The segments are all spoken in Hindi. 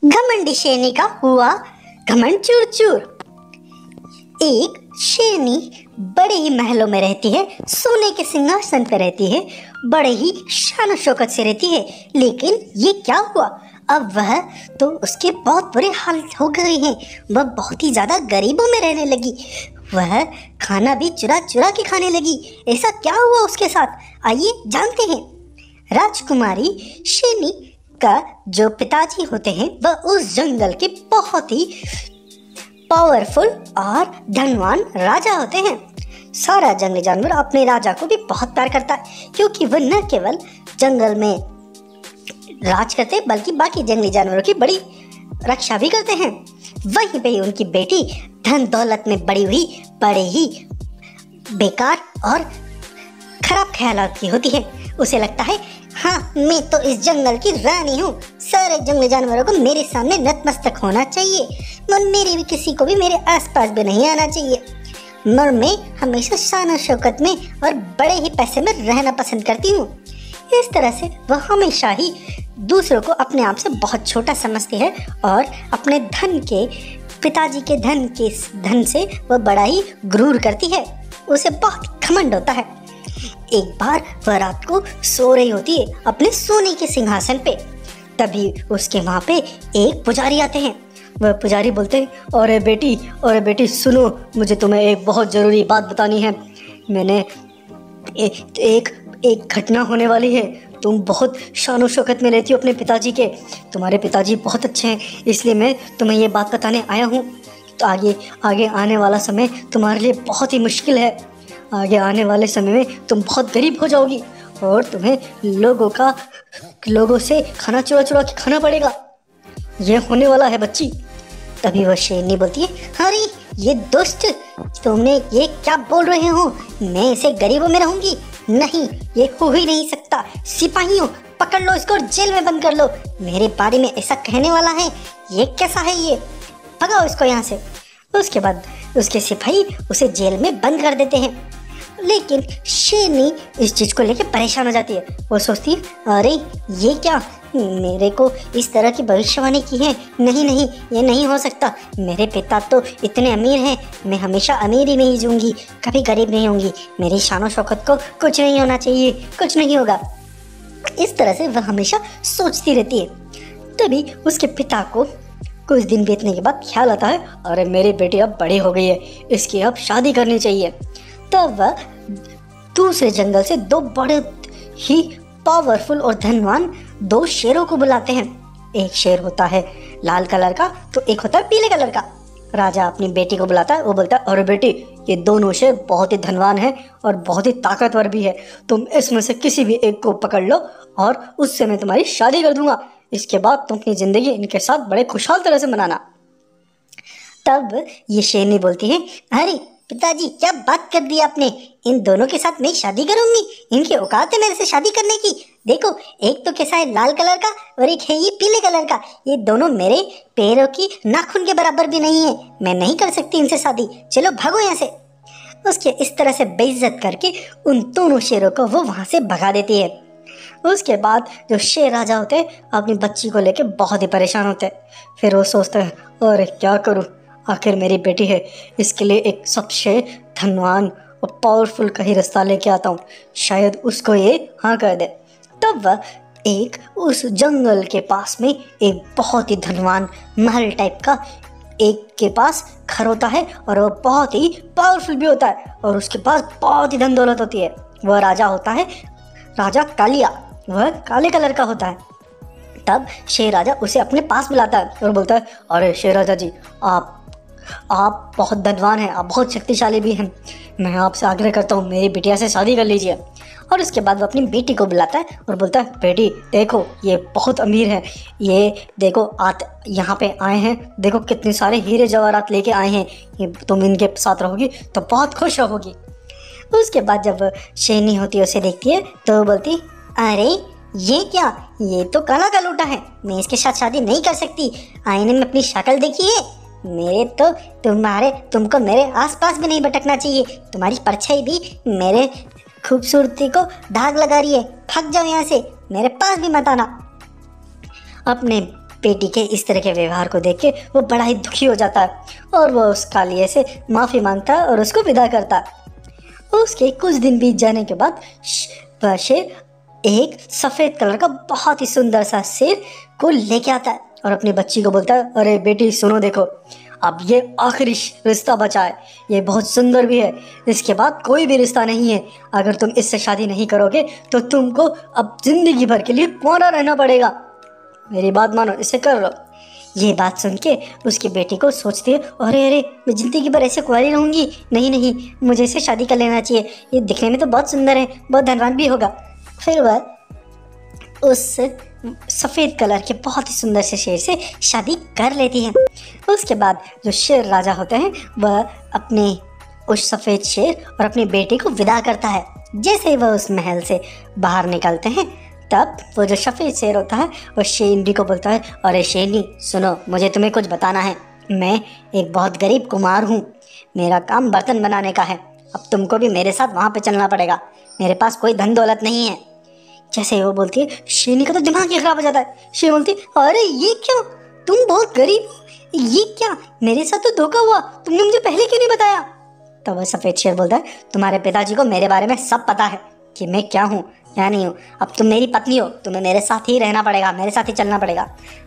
घमंडी शेरनी का हुआ घमंड चूर चूर। एक शेरनी बड़े ही महलों में रहती है, सोने के सिंहासन पर रहती है, बड़े ही शान शौकत से रहती है। लेकिन ये क्या हुआ, अब वह तो उसके बहुत बुरे हाल हो गए हैं। वह बहुत ही ज्यादा गरीबों में रहने लगी। वह खाना भी चुरा चुरा के खाने लगी। ऐसा क्या हुआ उसके साथ, आइए जानते हैं। राजकुमारी शेरनी का जो पिताजी होते हैं वह उस जंगल के बहुत ही पावरफुल और धनवान राजा होते हैं। सारा जंगली जानवर अपने राजा को भी बहुत प्यार करता है, क्योंकि वह न केवल जंगल में राज करते बल्कि बाकी जंगली जानवरों की बड़ी रक्षा भी करते हैं। वहीं पे उनकी बेटी धन दौलत में बड़ी हुई बड़े ही बेकार और खराब ख्यालात की होती है। उसे लगता है हाँ, मैं तो इस जंगल की रानी हूँ, सारे जंगली जानवरों को मेरे सामने नतमस्तक होना चाहिए और मेरी भी किसी को भी मेरे आसपास भी नहीं आना चाहिए। मगर मैं हमेशा शान और शौकत में और बड़े ही पैसे में रहना पसंद करती हूँ। इस तरह से वह हमेशा ही दूसरों को अपने आप से बहुत छोटा समझती है और अपने पिताजी के धन से वह बड़ा ही गुरूर करती है। उसे बहुत घमंड होता है। एक बार वह रात को सो रही होती है अपने सोने के सिंहासन पे। तभी उसके वहाँ पे एक पुजारी आते हैं। वह पुजारी बोलते हैं, अरे बेटी सुनो, मुझे तुम्हें एक बहुत ज़रूरी बात बतानी है। मैंने एक घटना होने वाली है। तुम बहुत शान शौकत में रहती हो अपने पिताजी के, तुम्हारे पिताजी बहुत अच्छे हैं, इसलिए मैं तुम्हें ये बात बताने आया हूँ। तो आगे आने वाला समय तुम्हारे लिए बहुत ही मुश्किल है। आगे आने वाले समय में तुम बहुत गरीब हो जाओगी और तुम्हें लोगों से खाना चुरा चुरा के खाना पड़ेगा। ये होने वाला है बच्ची। तभी वह शेरनी बोलती है, अरे ये दुष्ट, तुमने ये क्या बोल रहे हो? मैं ऐसे गरीबों में रहूंगी? नहीं, ये हो ही नहीं सकता। सिपाहियों, पकड़ लो इसको और जेल में बंद कर लो। मेरे बारे में ऐसा कहने वाला है? ये कैसा है? ये भगाओ इसको यहाँ से। उसके बाद उसके सिपाही उसे जेल में बंद कर देते हैं। लेकिन शेरनी इस चीज़ को लेकर परेशान हो जाती है। वो सोचती है, अरे ये क्या, मेरे को इस तरह की भविष्यवाणी की है? नहीं, ये नहीं हो सकता। मेरे पिता तो इतने अमीर हैं, मैं हमेशा अमीर ही नहीं जीऊँगी, कभी गरीब नहीं होंगी। मेरी शान शौकत को कुछ नहीं होना चाहिए, कुछ नहीं होगा। इस तरह से वह हमेशा सोचती रहती है। तभी उसके पिता को कुछ दिन बीतने के बाद ख्याल आता है, अरे मेरी बेटी अब बड़ी हो गई है, इसकी अब शादी करनी चाहिए। तब वह दूसरे जंगल से दो बड़े ही पावरफुल और धनवान दो शेरों को बुलाते हैं। एक शेर होता है लाल कलर का, तो एक होता है पीले कलर का। राजा अपनी बेटी को बुलाता है। वो बोलता है, अरे बेटी, ये दोनों शेर बहुत ही धनवान हैं और बहुत ही ताकतवर भी है। तुम इसमें से किसी भी एक को पकड़ लो और उससे मैं तुम्हारी शादी कर दूंगा। इसके बाद तुम अपनी जिंदगी इनके साथ बड़े खुशहाल तरह से मनाना। तब ये शेरनी बोलती है, अरे पिताजी, क्या बात कर दी आपने? इन दोनों के साथ मैं शादी करूंगी? इनकी औकात है मेरे से शादी करने की? देखो, एक तो कैसा है लाल कलर का और एक है ये पीले कलर का। ये दोनों मेरे पैरों की नाखून के बराबर भी नहीं है। मैं नहीं कर सकती इनसे शादी। चलो भागो यहाँ से। उसके इस तरह से बेइज्जत करके उन दोनों शेरों को वो वहाँ से भगा देती है। उसके बाद जो शेर राजा होते हैं अपनी बच्ची को लेकर बहुत ही परेशान होते हैं। फिर वो सोचते हैं, अरे क्या करूँ, आखिर मेरी बेटी है, इसके लिए एक सबसे धनवान और पावरफुल का ही रास्ता लेके आता हूँ, शायद उसको ये हाँ कर दे। तब वह एक उस जंगल के पास में एक बहुत ही धनवान महल टाइप का एक के पास घर होता है और वह बहुत ही पावरफुल भी होता है और उसके पास बहुत ही धन दौलत होती है। वह राजा होता है राजा कालिया, वह काले कलर का होता है। तब शेर राजा उसे अपने पास बुलाता है और बोलता है, अरे शेर राजा जी, आप बहुत धनवान हैं, आप बहुत शक्तिशाली भी हैं। मैं आपसे आग्रह करता हूँ, मेरी बिटिया से शादी कर लीजिए। और उसके बाद वो अपनी बेटी को बुलाता है और बोलता है, बेटी देखो, ये बहुत अमीर है, ये देखो यहाँ पे आए हैं, देखो कितने सारे हीरे जवाहरात लेके आए हैं, ये तुम इनके साथ रहोगी तो बहुत खुश रहोगी। उसके बाद जब शेरनी होती है उसे देखती है तो वो बोलती, अरे ये क्या, ये तो काला का लूटा है, मैं इसके साथ शादी नहीं कर सकती। आईने में अपनी शक्ल देखी है? तुमको मेरे आसपास भी नहीं भटकना चाहिए। तुम्हारी परछाई भी मेरे खूबसूरती को दाग लगा रही है। भाग जाओ यहाँ से, मेरे पास भी मत आना। अपने बेटी के इस तरह के व्यवहार को देख के वो बड़ा ही दुखी हो जाता है और वो उस कालिए से माफ़ी मांगता है और उसको विदा करता है। उसके कुछ दिन बीत जाने के बाद वह शेर एक सफ़ेद कलर का बहुत ही सुंदर सा शेर को लेके आता है और अपनी बच्ची को बोलता है, अरे बेटी सुनो, देखो अब ये आखिरी रिश्ता बचा है, ये बहुत सुंदर भी है, इसके बाद कोई भी रिश्ता नहीं है। अगर तुम इससे शादी नहीं करोगे तो तुमको अब जिंदगी भर के लिए कुंवारा रहना पड़ेगा। मेरी बात मानो, इसे कर लो। ये बात सुन के उसकी बेटी को सोचती है, अरे अरे मैं ज़िंदगी भर ऐसे कुंवारी रहूँगी, नहीं नहीं, मुझे इससे शादी कर लेना चाहिए, ये दिखने में तो बहुत सुंदर है, बहुत धनवान भी होगा। फिर वह उस सफ़ेद कलर के बहुत ही सुंदर से शेर से शादी कर लेती है। उसके बाद जो शेर राजा होते हैं वह अपने उस सफ़ेद शेर और अपनी बेटी को विदा करता है। जैसे ही वह उस महल से बाहर निकलते हैं तब वो जो सफ़ेद शेर होता है वो शेरनी को बोलता है, अरे शेरनी सुनो, मुझे तुम्हें कुछ बताना है। मैं एक बहुत गरीब कुम्हार हूँ, मेरा काम बर्तन बनाने का है, अब तुमको भी मेरे साथ वहाँ पे चलना पड़ेगा, मेरे पास कोई धन दौलत नहीं है। जैसे ही वो बोलती है शेरनी का तो दिमाग ही खराब हो जाता है। शेर बोलती है, अरे ये क्यों, तुम बहुत गरीब हो, ये क्या, मेरे साथ तो धोखा हुआ, तुमने मुझे पहले क्यों नहीं बताया। तब वह सफ़ेद शेर बोलता है, तुम्हारे पिताजी को मेरे बारे में सब पता है कि मैं क्या हूँ क्या नहीं हूँ, अब तुम मेरी पत्नी हो, तुम्हें मेरे साथ ही रहना पड़ेगा, मेरे साथ ही चलना पड़ेगा।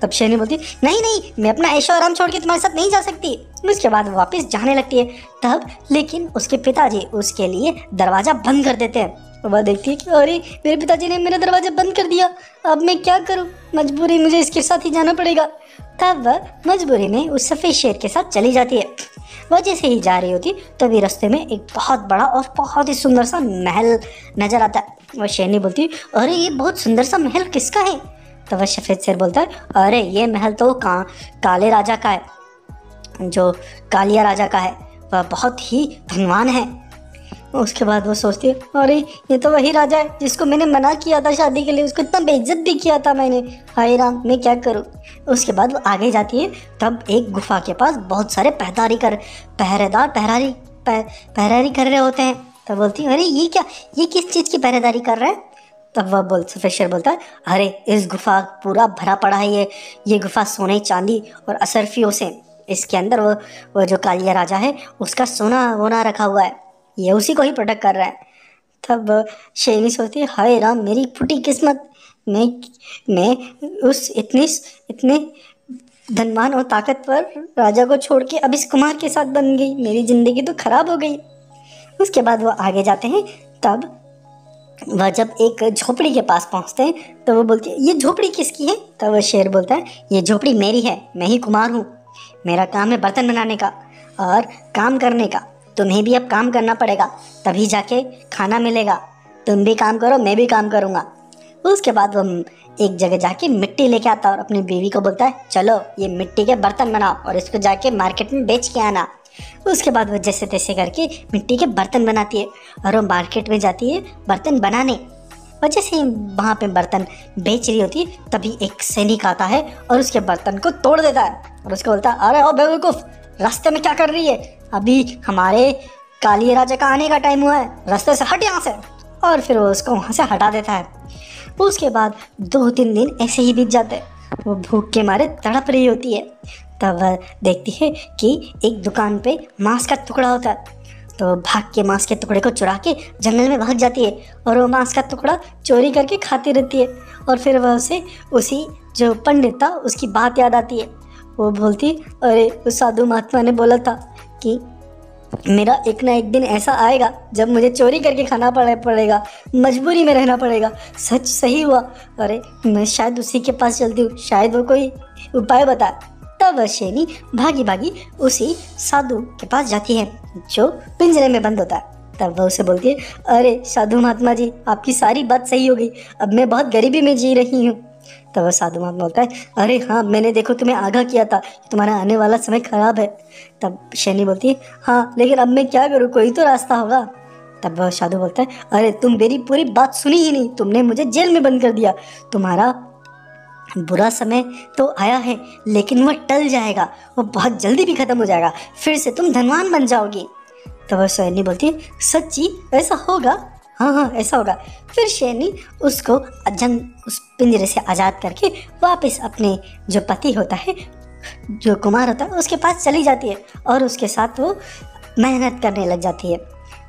तब शेरनी बोलती, नहीं नहीं, मैं अपना ऐशो आराम छोड़ के तुम्हारे साथ नहीं जा सकती। उसके बाद वो वापस जाने लगती है। तब लेकिन उसके पिताजी उसके लिए दरवाज़ा बंद कर देते हैं। वह देखती है कि अरे मेरे पिताजी ने मेरा दरवाज़ा बंद कर दिया, अब मैं क्या करूं, मजबूरी मुझे इसके साथ ही जाना पड़ेगा। तब वह मजबूरी में उस सफ़ेद शेर के साथ चली जाती है। वह जैसे ही जा रही होती तभी रास्ते में एक बहुत बड़ा और बहुत ही सुंदर सा महल नज़र आता है। वह शेरनी बोलती है, अरे ये बहुत सुंदर सा महल किसका है। तो वह सफ़ेद शेर बोलता है, अरे ये महल तो काले राजा का है, जो कालिया राजा का है, वह बहुत ही धनवान है। उसके बाद वो सोचती है, अरे ये तो वही राजा है जिसको मैंने मना किया था शादी के लिए, उसको इतना बेइज्जत भी किया था मैंने, हाय राम, मैं क्या करूं। उसके बाद वो आगे जाती है। तब एक गुफा के पास बहुत सारे पहरेदारी कर रहे होते हैं। तब बोलती है, अरे ये क्या, ये किस चीज़ की पहरेदारी कर रहे हैं। तब वह सफ़ेद शेर बोलता है, अरे इस गुफा पूरा भरा पड़ा है, ये गुफा सोने चांदी और असरफियों से, इसके अंदर वो जो कालिया राजा है उसका सोना वोना रखा हुआ है, ये उसी को ही प्रोटेक्ट कर रहा है। तब शेरनी सोचती है, हाय राम, मेरी फूटी किस्मत, मैं उस इतने धनवान और ताकतवर राजा को छोड़ के अब इस कुमार के साथ बन गई, मेरी ज़िंदगी तो ख़राब हो गई। उसके बाद वो आगे जाते हैं। तब वह जब एक झोपड़ी के पास पहुंचते हैं तो वो बोलती है, ये झोपड़ी किसकी है। तब वह शेर बोलता है, ये झोपड़ी मेरी है, मैं ही कुमार हूँ, मेरा काम है बर्तन बनाने का और काम करने का, तुम्हें भी अब काम करना पड़ेगा, तभी जाके खाना मिलेगा, तुम भी काम करो, मैं भी काम करूँगा। उसके बाद वो एक जगह जाके मिट्टी लेके आता और अपनी बीवी को बोलता है, चलो ये मिट्टी के बर्तन बनाओ और इसको जाके मार्केट में बेच के आना। उसके बाद वो जैसे तैसे करके मिट्टी के बर्तन बनाती है और वो मार्केट में जाती है बर्तन बनाने। और जैसे ही वहाँ पे बर्तन बेच रही होती है तभी एक सैनिक आता है और उसके बर्तन को तोड़ देता है और उसको बोलता है, अरे ओ बेवकूफ़, रास्ते में क्या कर रही है, अभी हमारे कालिया राजा का आने का टाइम हुआ है, रास्ते से हट यहाँ से। और फिर वो उसको वहाँ से हटा देता है। उसके बाद 2-3 दिन ऐसे ही बीत जाते हैं। वो भूख के मारे तड़प रही होती है। तब वह देखती है कि एक दुकान पे मांस का टुकड़ा होता है, तो भाग के मांस के टुकड़े को चुरा के जंगल में भाग जाती है और वो मांस का टुकड़ा चोरी करके खाती रहती है। और फिर वह उसे उसी जो पंडित था उसकी बात याद आती है। वो बोलती, अरे उस साधु महात्मा ने बोला था कि मेरा एक ना एक दिन ऐसा आएगा जब मुझे चोरी करके खाना पड़ेगा, मजबूरी में रहना पड़ेगा। सच सही हुआ, अरे मैं शायद उसी के पास चलती हूँ, शायद वो कोई उपाय बताए। तब वह शेरनी भागी भागी उसी साधु के पास जाती है जो पिंजरे में बंद होता है। तब वह उसे बोलती है, अरे साधु महात्मा जी, आपकी सारी बात सही हो गई, अब मैं बहुत गरीबी में जी रही हूँ। तब वह साधु महात्मा बोलता है, अरे हाँ, मैंने देखो तुम्हें आगाह किया था, तुम्हारा आने वाला समय खराब है। तब शेरनी बोलती है, हाँ लेकिन अब मैं क्या करूँ, कोई तो रास्ता होगा। तब वह साधु बोलता है, अरे तुम मेरी पूरी बात सुनी ही नहीं, तुमने मुझे जेल में बंद कर दिया, तुम्हारा बुरा समय तो आया है लेकिन वह टल जाएगा, वो बहुत जल्दी भी ख़त्म हो जाएगा, फिर से तुम धनवान बन जाओगी। तब वह शेरनी बोलती है, सच्ची ऐसा होगा, हाँ हाँ ऐसा होगा। फिर शेरनी उसको उस पिंजरे से आज़ाद करके वापस अपने जो पति होता है, जो कुमार होता है, उसके पास चली जाती है और उसके साथ वो मेहनत करने लग जाती है।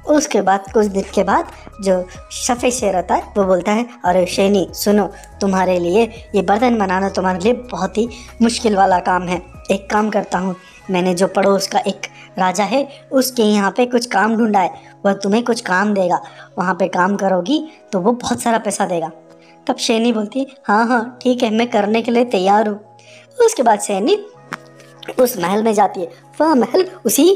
उसके बाद कुछ दिन के बाद जो सफ़ेद शेर होता है वो बोलता है, अरे शेरनी सुनो, तुम्हारे लिए ये बर्तन बनाना तुम्हारे लिए बहुत ही मुश्किल वाला काम है। एक काम करता हूँ, मैंने जो पड़ोस का एक राजा है उसके यहाँ पे कुछ काम ढूंढा है, वह तुम्हें कुछ काम देगा, वहाँ पे काम करोगी तो वो बहुत सारा पैसा देगा। तब शेरनी बोलती है, हाँ हाँ ठीक है, मैं करने के लिए तैयार हूँ। उसके बाद शेरनी उस महल में जाती है। वह महल उसी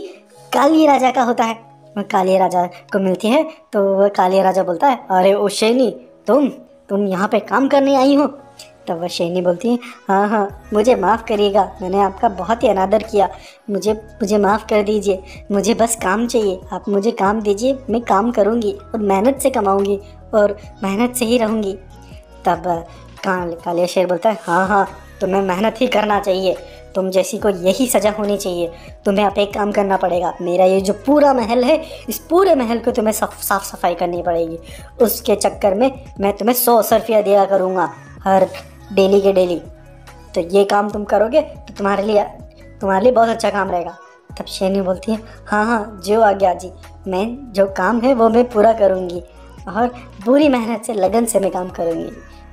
काली राजा का होता है। वह काली राजा को मिलती है तो वह काली राजा बोलता है, अरे ओ शेरनी, तुम यहाँ पे काम करने आई हो? तब वह शेरनी बोलती है, हाँ हाँ मुझे माफ़ करिएगा, मैंने आपका बहुत ही अनादर किया, मुझे माफ़ कर दीजिए, मुझे बस काम चाहिए, आप मुझे काम दीजिए, मैं काम करूँगी और मेहनत से कमाऊँगी और मेहनत से ही रहूँगी। तब कालिया शेर बोलता है, हाँ हाँ तुम्हें मेहनत ही करना चाहिए, तुम जैसी को यही सज़ा होनी चाहिए। तुम्हें अब एक काम करना पड़ेगा, मेरा ये जो पूरा महल है, इस पूरे महल को तुम्हें साफ़ सफाई करनी पड़ेगी। उसके चक्कर में मैं तुम्हें 100 रुपया दिया करूँगा हर डेली के डेली। तो ये काम तुम करोगे तो तुम्हारे लिए बहुत अच्छा काम रहेगा। तब शेरनी बोलती है, हाँ हाँ जो आज्ञा जी, मैं जो काम है वो मैं पूरा करूँगी और पूरी मेहनत से लगन से मैं काम करूँगी।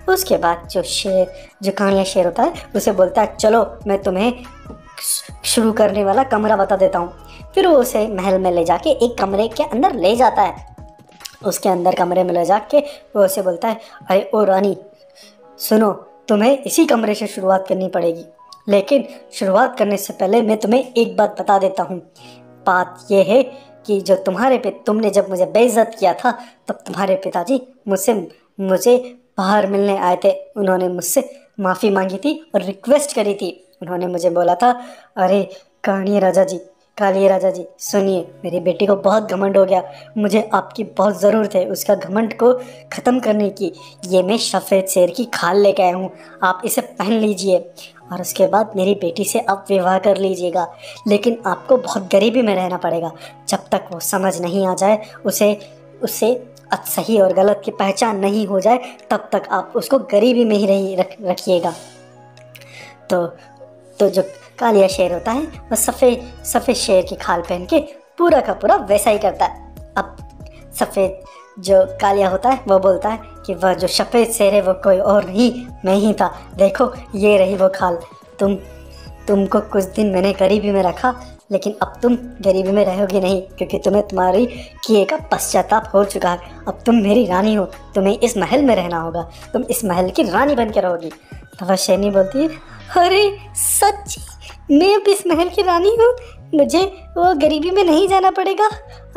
उसके बाद जो कालिया शेर होता है उसे बोलता है, चलो मैं तुम्हें शुरू करने वाला कमरा बता देता हूँ। फिर वो उसे महल में ले जाके एक कमरे के अंदर ले जाता है। उसके अंदर कमरे में ले जाके वो उसे बोलता है, अरे ओ रानी सुनो, तुम्हें इसी कमरे से शुरुआत करनी पड़ेगी, लेकिन शुरुआत करने से पहले मैं तुम्हें एक बात बता देता हूँ। बात यह है कि जो तुमने जब मुझे बेइज्जत किया था तब तुम्हारे पिताजी मुझे बाहर मिलने आए थे। उन्होंने मुझसे माफ़ी मांगी थी और रिक्वेस्ट करी थी। उन्होंने मुझे बोला था, अरे कालिया राजा जी सुनिए, मेरी बेटी को बहुत घमंड हो गया, मुझे आपकी बहुत ज़रूरत है उसका घमंड को ख़त्म करने की। ये मैं सफ़ेद शेर की खाल लेके आया हूँ, आप इसे पहन लीजिए और उसके बाद मेरी बेटी से आप विवाह कर लीजिएगा। लेकिन आपको बहुत गरीबी में रहना पड़ेगा, जब तक वो समझ नहीं आ जाए, उसे सही और गलत की पहचान नहीं हो जाए, तब तक आप उसको गरीबी में ही रखिएगा। तो जो कालिया शेर होता है वह सफ़ेद शेर की खाल पहन के पूरा का पूरा वैसा ही करता है। अब सफ़ेद जो कालिया होता है वह बोलता है कि वह जो सफ़ेद शेर है वो कोई और नहीं, मैं ही था, देखो ये रही वो खाल। तुमको कुछ दिन मैंने गरीबी में रखा, लेकिन अब तुम गरीबी में रहोगी नहीं, क्योंकि तुम्हें तुम्हारी किए का पश्चाताप हो चुका है। अब तुम मेरी रानी हो, तुम्हें इस महल में रहना होगा, तुम इस महल की रानी बन के रहोगी। तो वह शेरनी बोलती है, अरे सच मैं अब इस महल की रानी हूँ, मुझे वो गरीबी में नहीं जाना पड़ेगा।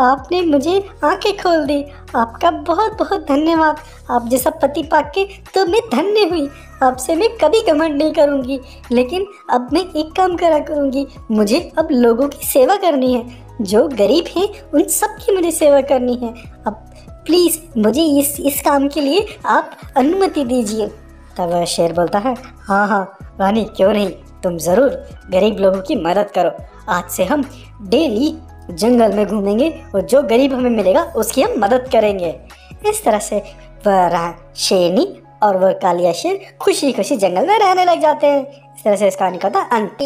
आपने मुझे आंखें खोल दी, आपका बहुत बहुत धन्यवाद। आप जैसा पति पाके के तो मैं धन्य हुई, आपसे मैं कभी घमंड नहीं करूँगी। लेकिन अब मैं एक काम करा करूँगी, मुझे अब लोगों की सेवा करनी है, जो गरीब हैं उन सब की मुझे सेवा करनी है। अब प्लीज़ मुझे इस काम के लिए आप अनुमति दीजिए। तब वह शेर बोलता है, हाँ हाँ रानी क्यों नहीं, तुम ज़रूर गरीब लोगों की मदद करो। आज से हम डेली जंगल में घूमेंगे और जो गरीब हमें मिलेगा उसकी हम मदद करेंगे। इस तरह से वह शेरनी और वह कालिया शेर खुशी खुशी जंगल में रहने लग जाते हैं। इस तरह से इस कहानी का था अंत।